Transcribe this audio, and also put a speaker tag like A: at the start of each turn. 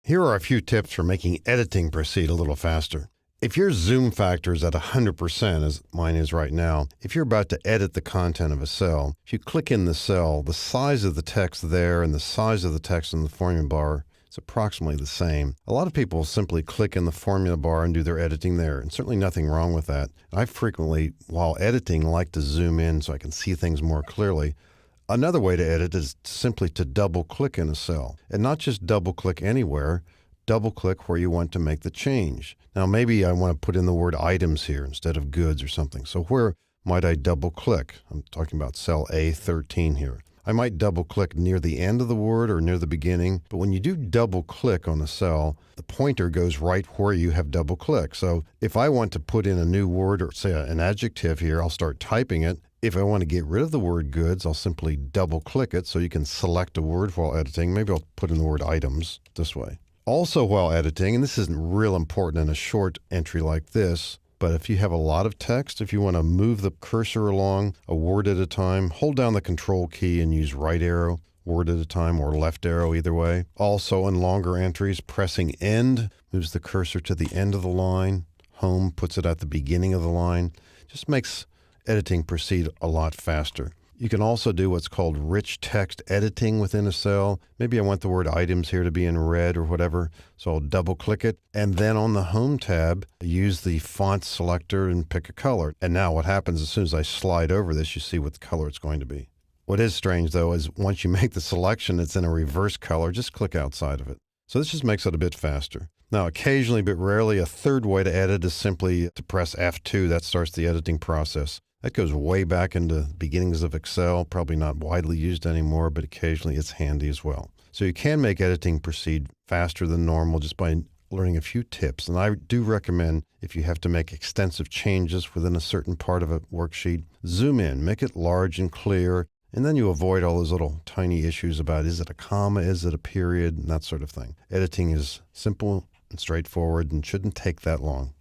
A: Here are a few tips for making editing proceed a little faster. If your zoom factor is at 100%, as mine is right now, if you're about to edit the content of a cell, if you click in the cell, the size of the text there and the size of the text in the formula bar is approximately the same. A lot of people will simply click in the formula bar and do their editing there, and certainly nothing wrong with that. I frequently, while editing, like to zoom in so I can see things more clearly. Another way to edit is simply to double-click in a cell, and not just double-click anywhere, double-click where you want to make the change. Now, maybe I want to put in the word items here instead of goods or something. So where might I double-click? I'm talking about cell A13 here. I might double-click near the end of the word or near the beginning, but when you do double-click on a cell, the pointer goes right where you have double-clicked. So if I want to put in a new word or say an adjective here, I'll start typing it. If I want to get rid of the word goods, I'll simply double-click it so you can select a word while editing. Maybe I'll put in the word items this way. Also while editing, and this isn't real important in a short entry like this, but if you have a lot of text, if you want to move the cursor along a word at a time, hold down the Control key and use right arrow, word at a time, or left arrow, either way. Also in longer entries, pressing end moves the cursor to the end of the line. Home puts it at the beginning of the line. Just makes editing proceed a lot faster. You can also do what's called rich text editing within a cell. Maybe I want the word items here to be in red or whatever, so I'll double click it. And then on the Home tab, use the font selector and pick a color. And now what happens as soon as I slide over this, you see what color it's going to be. What is strange though is once you make the selection, it's in a reverse color. Just click outside of it. So this just makes it a bit faster. Now, occasionally, but rarely, a third way to edit is simply to press F2. That starts the editing process. That goes way back into the beginnings of Excel, probably not widely used anymore, but occasionally it's handy as well. So you can make editing proceed faster than normal just by learning a few tips. And I do recommend, if you have to make extensive changes within a certain part of a worksheet, zoom in, make it large and clear, and then you avoid all those little tiny issues about is it a comma, is it a period, and that sort of thing. Editing is simple and straightforward and shouldn't take that long.